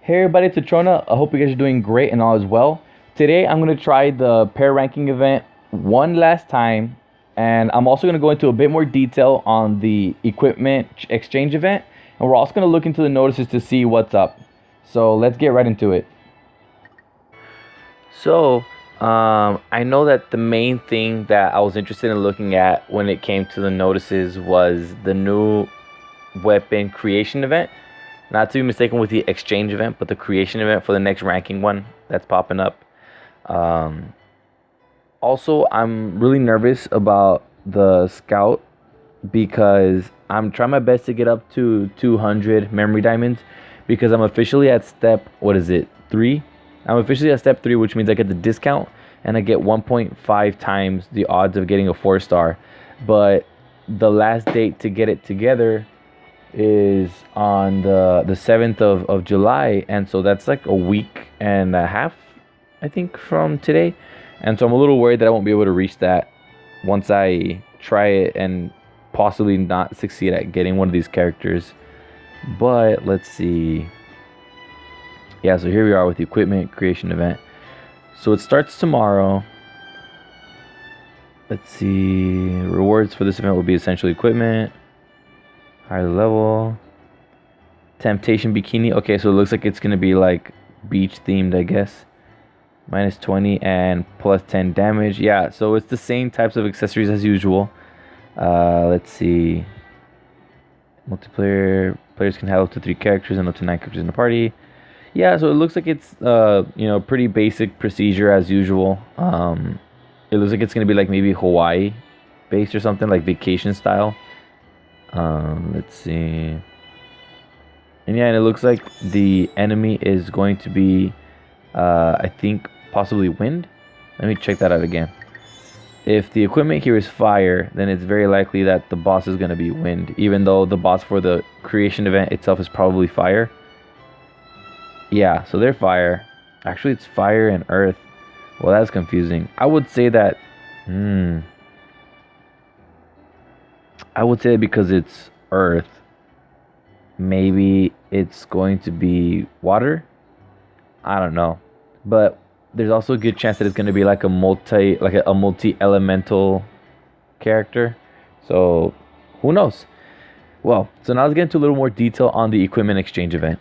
Hey everybody, it's Atrona. I hope you guys are doing great and all is well. Today I'm going to try the pair ranking event one last time, and I'm also going to go into a bit more detail on the equipment exchange event, and we're also going to look into the notices to see what's up. So let's get right into it. I know that the main thing that I was interested in looking at when it came to the notices was the new weapon creation event. Not to be mistaken with the exchange event, but the creation event for the next ranking one that's popping up. Um, Also, I'm really nervous about the scout because I'm trying my best to get up to 200 memory diamonds because I'm officially at step, what is it, 3? I'm officially at step 3, which means I get the discount and I get 1.5 times the odds of getting a 4-star. But the last date to get it together is on the 7th of July, and so that's like a week and a half, I think, from today. And so I'm a little worried that I won't be able to reach that once I try it and possibly not succeed at getting one of these characters. But let's see. Yeah, so here we are with the equipment creation event. So it starts tomorrow. Let's see. Rewards for this event will be essential equipment, higher level, temptation bikini. Okay, so it looks like it's gonna be like beach themed, I guess. Minus 20 and plus 10 damage. Yeah, so it's the same types of accessories as usual. Let's see. Multiplayer players can have up to 3 characters and up to 9 characters in the party. Yeah, so it looks like it's pretty basic procedure as usual. It looks like it's gonna be like maybe Hawaii based or something, like vacation style. Let's see. And yeah, and it looks like the enemy is going to be, I think, possibly wind. Let me check that out again. If the equipment here is fire, then it's very likely that the boss is going to be wind, even though the boss for the creation event itself is probably fire. Yeah, so they're fire. Actually, it's fire and earth. Well, that's confusing. I would say that... I would say because it's earth, maybe it's going to be water. I don't know, but there's also a good chance that it's going to be like a multi-elemental character. So who knows? Well, so now let's get into a little more detail on the equipment exchange event.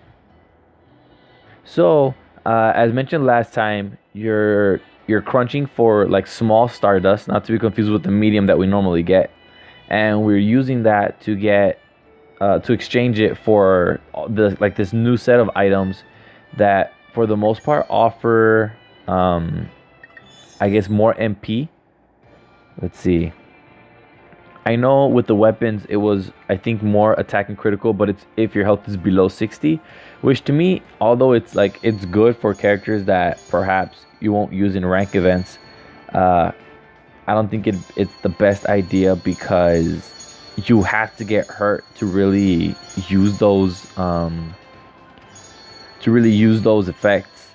So as mentioned last time, you're crunching for like small stardust, not to be confused with the medium that we normally get, and we're using that to get to exchange it for this new set of items that for the most part offer I guess more MP. Let's see. I know with the weapons it was, I think, more attack and critical, but it's if your health is below 60, which to me, although it's good for characters that perhaps you won't use in rank events, I don't think it's the best idea because you have to get hurt to really use those effects.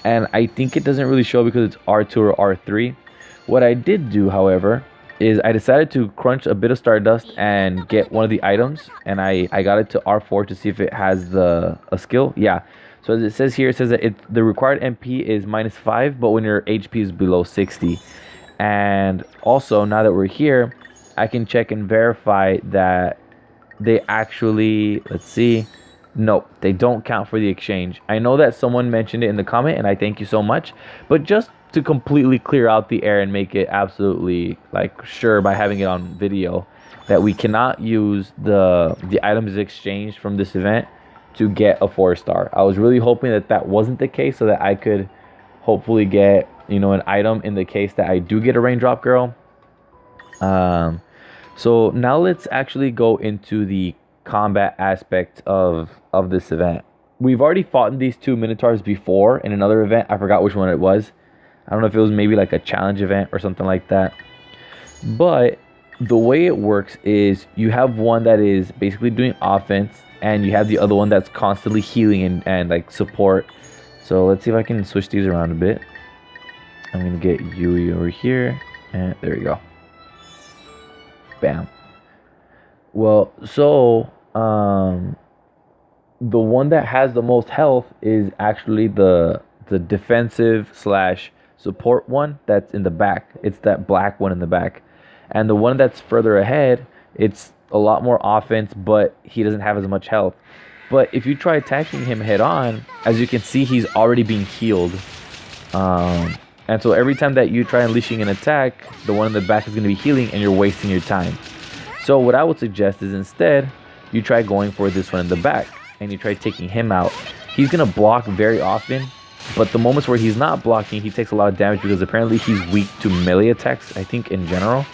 And I think it doesn't really show because it's R2 or R3. What I did do, however, is I decided to crunch a bit of stardust and get one of the items, and I got it to R4 to see if it has a skill. Yeah. So as it says here, it says that the required MP is -5, but when your HP is below 60. And also, now that we're here, I can check and verify that they actually, let's see, nope, they don't count for the exchange. I know that someone mentioned it in the comment, and I thank you so much, but just to completely clear out the air and make it absolutely sure by having it on video that we cannot use the items exchanged from this event to get a 4-star. I was really hoping that wasn't the case so that I could hopefully get an item in the case that I do get a raindrop girl. So now let's actually go into the combat aspect of this event. We've already fought in these 2 minotaurs before in another event. I forgot which one it was. I don't know if it was maybe like a challenge event or something like that. But the way it works is you have one that is basically doing offense, and you have the other one that's constantly healing and like support. So let's see if I can switch these around a bit. I'm gonna get Yui over here, and there we go. Bam. Well, so the one that has the most health is actually the defensive slash support one that's in the back. It's that black one in the back. And the one that's further ahead, it's a lot more offense, but he doesn't have as much health. But if you try attacking him head on, as you can see, he's already being healed. And so every time that you try unleashing an attack, the one in the back is going to be healing and you're wasting your time. So what I would suggest is instead, you try going for this one in the back and you try taking him out. He's going to block very often, but the moments where he's not blocking, he takes a lot of damage because apparently he's weak to melee attacks, I think, in general.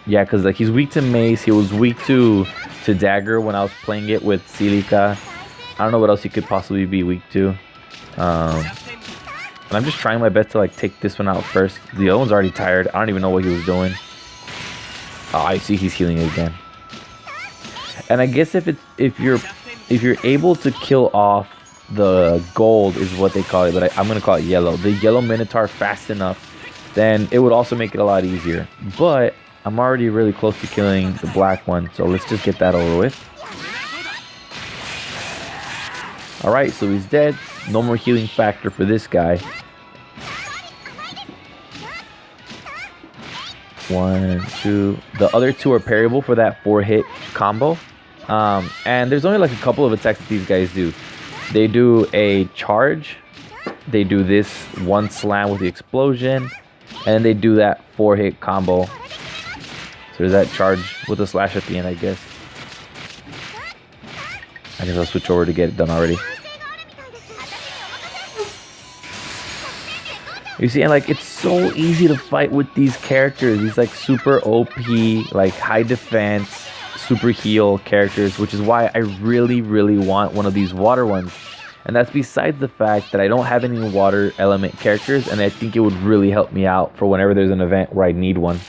Yeah, because like he's weak to mace, he was weak to dagger when I was playing it with Silica. I don't know what else he could possibly be weak to. And I'm just trying my best to like take this one out first. The other one's already tired. I don't even know what he was doing. Oh, I see he's healing again. And I guess if you're able to kill off the gold is what they call it, but I'm gonna call it yellow. The yellow Minotaur fast enough, then it would also make it a lot easier. But I'm already really close to killing the black one, so let's just get that over with. Alright, so he's dead. No more healing factor for this guy. 1, 2. The other two are parryable for that 4-hit combo. And there's only like a couple of attacks that these guys do. They do a charge. They do this one slam with the explosion. And they do that 4-hit combo. So there's that charge with a slash at the end, I guess. I guess I'll switch over to get it done already. You see, and like it's so easy to fight with these characters. These like super OP, like high defense, super heal characters, which is why I really, really want one of these water ones. And that's besides the fact that I don't have any water element characters, and I think it would really help me out for whenever there's an event where I need one.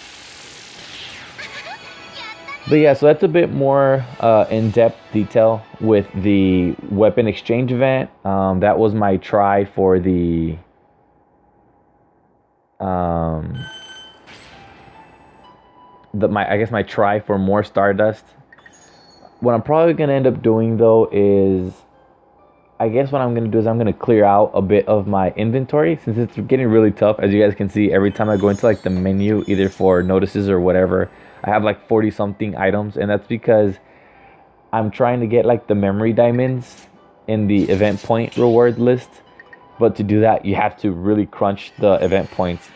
But yeah, so that's a bit more in-depth detail with the weapon exchange event. That was my try for the my try for more Stardust. What I'm probably gonna end up doing though is, I guess what I'm gonna do is I'm gonna clear out a bit of my inventory since it's getting really tough. As you guys can see, every time I go into like the menu, either for notices or whatever, I have like 40 something items, and that's because I'm trying to get like the memory diamonds in the event point reward list. But to do that, you have to really crunch the event points.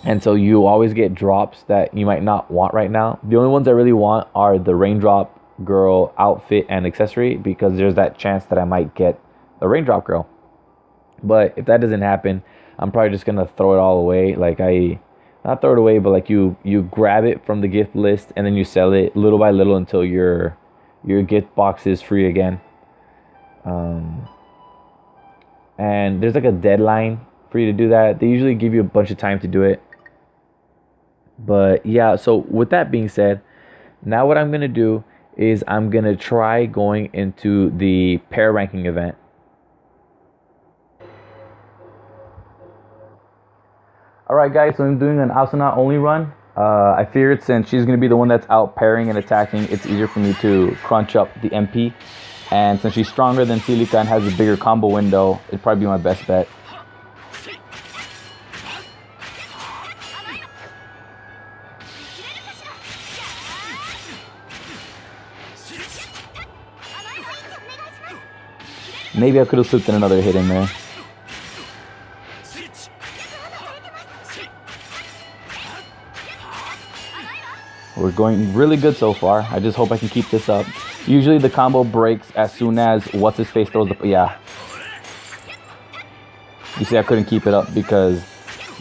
And so you always get drops that you might not want right now. The only ones I really want are the Raindrop Girl outfit and accessory, because there's that chance that I might get a Raindrop Girl. But if that doesn't happen, I'm probably just going to throw it all away. Like not throw it away, but like you grab it from the gift list and then you sell it little by little until your gift box is free again. And there's like a deadline for you to do that. They usually give you a bunch of time to do it. But yeah, so with that being said, now what I'm going to do is I'm going to try going into the pair ranking event. Alright guys, so I'm doing an Asuna only run. I figured since she's going to be the one that's out pairing and attacking, it's easier for me to crunch up the MP. And since she's stronger than Silica and has a bigger combo window, it'd probably be my best bet. Maybe I could have slipped in another hit in there. We're going really good so far. I just hope I can keep this up. Usually the combo breaks as soon as what's-his-face throws the... Yeah. You see, I couldn't keep it up because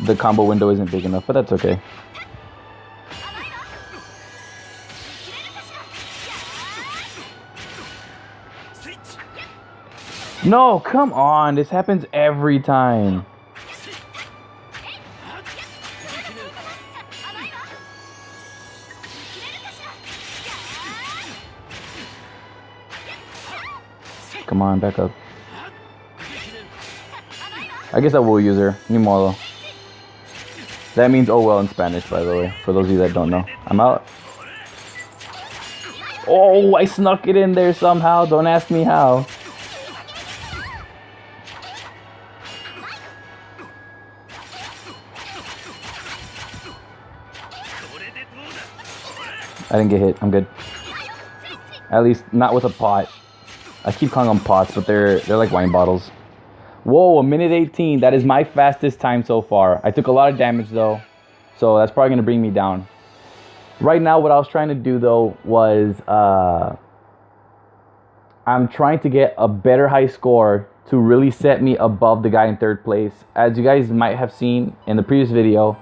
the combo window isn't big enough, but that's okay. No, come on. This happens every time. Come on, back up. I guess I will use her. Ni modo. That means oh well in Spanish, by the way, for those of you that don't know. I'm out. Oh, I snuck it in there somehow. Don't ask me how. I didn't get hit. I'm good. At least not with a pot. I keep calling them pots, but they're like wine bottles. Whoa, 1:18. That is my fastest time so far. I took a lot of damage though, so that's probably gonna bring me down. Right now, what I was trying to do though was I'm trying to get a better high score to really set me above the guy in third place. As you guys might have seen in the previous video,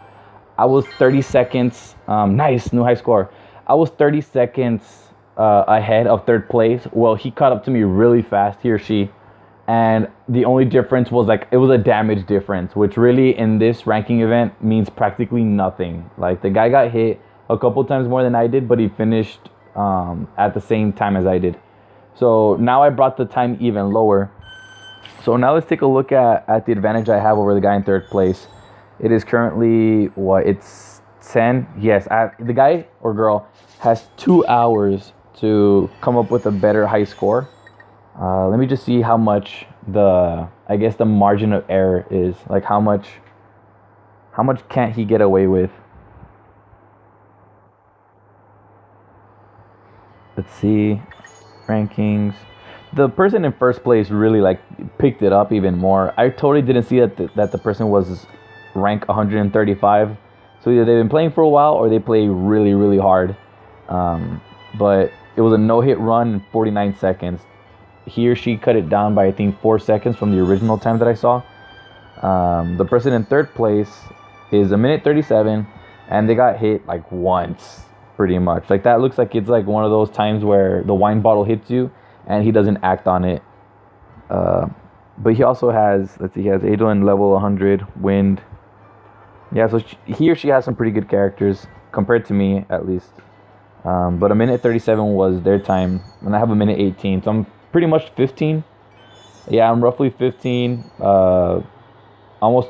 I was 30 seconds. Nice, new high score. I was 30 seconds ahead of third place. Well, he caught up to me really fast, he or she. And the only difference was like, it was a damage difference, which really in this ranking event means practically nothing. Like the guy got hit a couple times more than I did, but he finished at the same time as I did. So now I brought the time even lower. So now let's take a look at the advantage I have over the guy in third place. It is currently, what, it's 10? Yes, the guy or girl has 2 hours to come up with a better high score. Let me just see how much the margin of error is. Like how much can't he get away with? Let's see. Rankings. The person in first place really like picked it up even more. I totally didn't see that the person was rank 135. So either they've been playing for a while or they play really, really hard. But it was a no-hit run in 49 seconds. He or she cut it down by I think 4 seconds from the original time that I saw. The person in third place is 1:37, and they got hit like once, pretty much. Like that looks like it's like one of those times where the wine bottle hits you and he doesn't act on it. But he also has, let's see, he has Adolin level 100, wind. Yeah, so he or she has some pretty good characters compared to me at least. But 1:37 was their time, and I have 1:18, so I'm pretty much 15. Yeah, I'm roughly 15, almost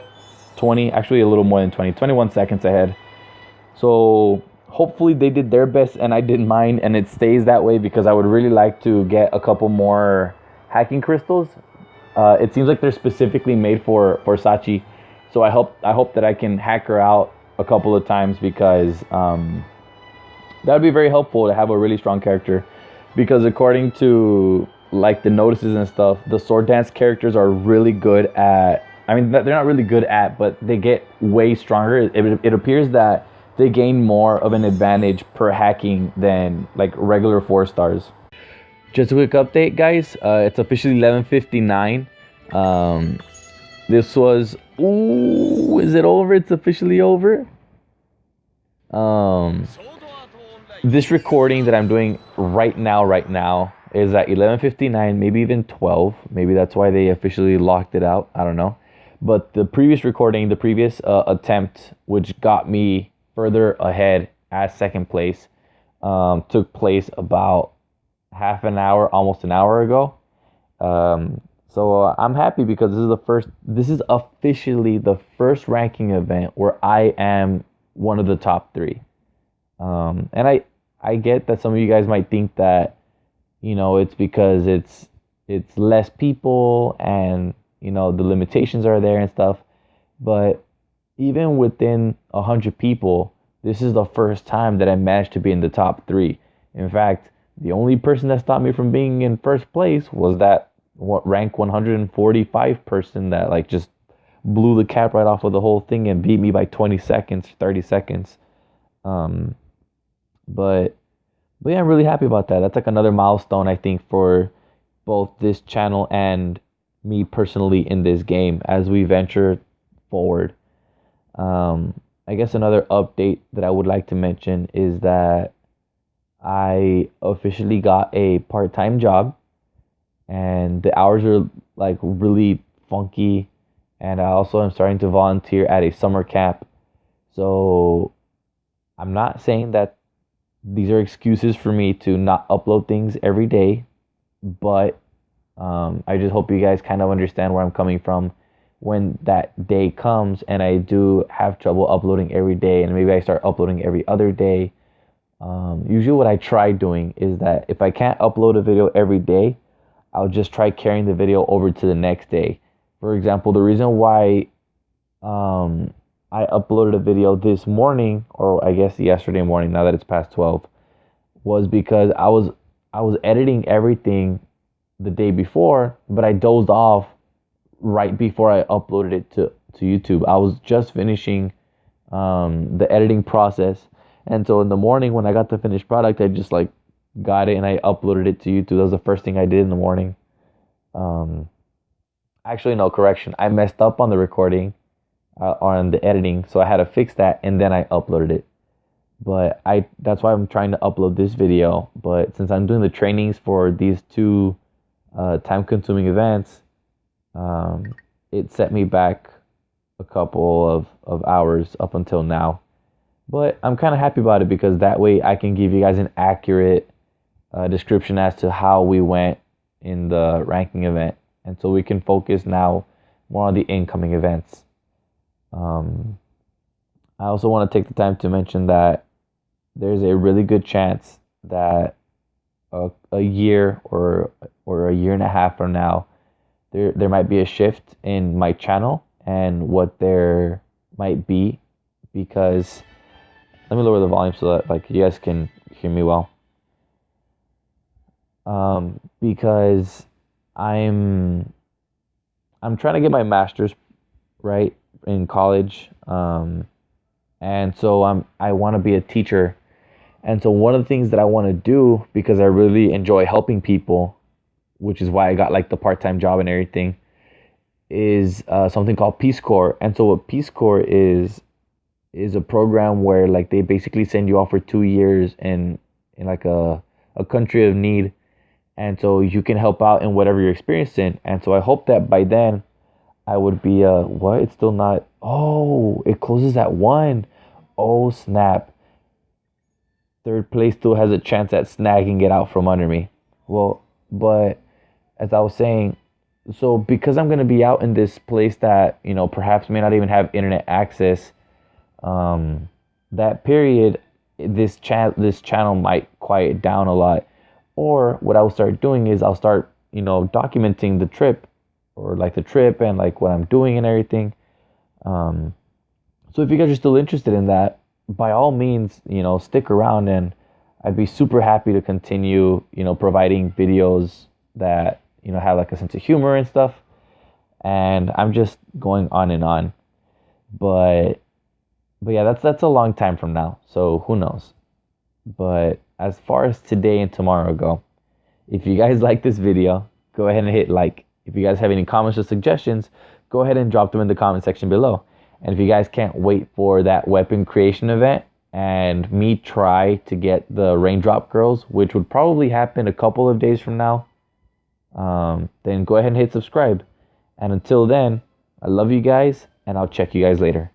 20, actually a little more than 20, 21 seconds ahead. So hopefully they did their best and I did mine, and it stays that way because I would really like to get a couple more hacking crystals. It seems like they're specifically made for Sachi, so I hope that I can hack her out a couple of times because that would be very helpful to have a really strong character. Because according to like the notices and stuff, the sword dance characters are really good at, I mean, they're not really good at, but they get way stronger. It appears that they gain more of an advantage per hacking than like regular 4 stars. Just a quick update, guys. It's officially 11:59. This was, ooh, is it over? It's officially over. This recording that I'm doing right now is at 11:59, maybe even 12. Maybe that's why they officially locked it out. I don't know. But the previous recording, the previous attempt, which got me further ahead as second place, took place about half an hour, almost an hour ago. So I'm happy because this is officially the first ranking event where I am one of the top 3. And I get that some of you guys might think that, you know, it's because it's less people and, you know, the limitations are there and stuff. But even within 100 people, this is the first time that I managed to be in the top 3. In fact, the only person that stopped me from being in first place was that rank 145 person that like just blew the cap right off of the whole thing and beat me by 20 seconds, 30 seconds. But yeah, I'm really happy about that. That's like another milestone, I think, for both this channel and me personally in this game as we venture forward. I guess another update that I would like to mention is that I officially got a part-time job, and the hours are like really funky, and I also am starting to volunteer at a summer camp. So I'm not saying that these are excuses for me to not upload things every day, but I just hope you guys kind of understand where I'm coming from when that day comes and I do have trouble uploading every day, and maybe I start uploading every other day. Usually what I try doing is that if I can't upload a video every day, I'll just try carrying the video over to the next day. For example, the reason why I uploaded a video this morning, or I guess yesterday morning, now that it's past 12, was because I was editing everything the day before, but I dozed off right before I uploaded it to YouTube. I was just finishing the editing process, and so in the morning when I got the finished product, I just like got it and I uploaded it to YouTube. That was the first thing I did in the morning. Um, Actually, no, correction. I messed up on the recording, on the editing, so I had to fix that and then I uploaded it. But I that's why I'm trying to upload this video. But since I'm doing the trainings for these two time-consuming events, um, it set me back a couple of hours up until now. But I'm kind of happy about it because that way I can give you guys an accurate description as to how we went in the ranking event. And so we can focus now more on the incoming events. Um, I also want to take the time to mention that there's a really good chance that a year or a year and a half from now, there might be a shift in my channel and what there might be, because let me lower the volume so that like you guys can hear me well. Because I'm I'm trying to get my master's right in college, and so I want to be a teacher, and so one of the things that I want to do, because I really enjoy helping people, which is why I got like the part-time job and everything, is something called Peace Corps. And so what Peace Corps is a program where like they basically send you off for 2 years in like a country of need, and so you can help out in whatever you're experiencing. And so I hope that by then I would be what? It's still not. Oh, it closes at 1. Oh snap! Third place still has a chance at snagging it out from under me. Well, but as I was saying, so because I'm gonna be out in this place that perhaps may not even have internet access, that period, this channel might quiet down a lot. Or what I'll start doing is I'll start documenting the trip, or like the trip and like what I'm doing and everything. Um, so if you guys are still interested in that, by all means, stick around, and I'd be super happy to continue, providing videos that, have like a sense of humor and stuff. And I'm just going on and on. But yeah, that's a long time from now. So who knows? But as far as today and tomorrow go, if you guys like this video, go ahead and hit like. If you guys have any comments or suggestions, go ahead and drop them in the comment section below. And if you guys can't wait for that weapon creation event and me try to get the raindrop girls, which would probably happen a couple of days from now, then go ahead and hit subscribe. And until then, I love you guys, and I'll check you guys later.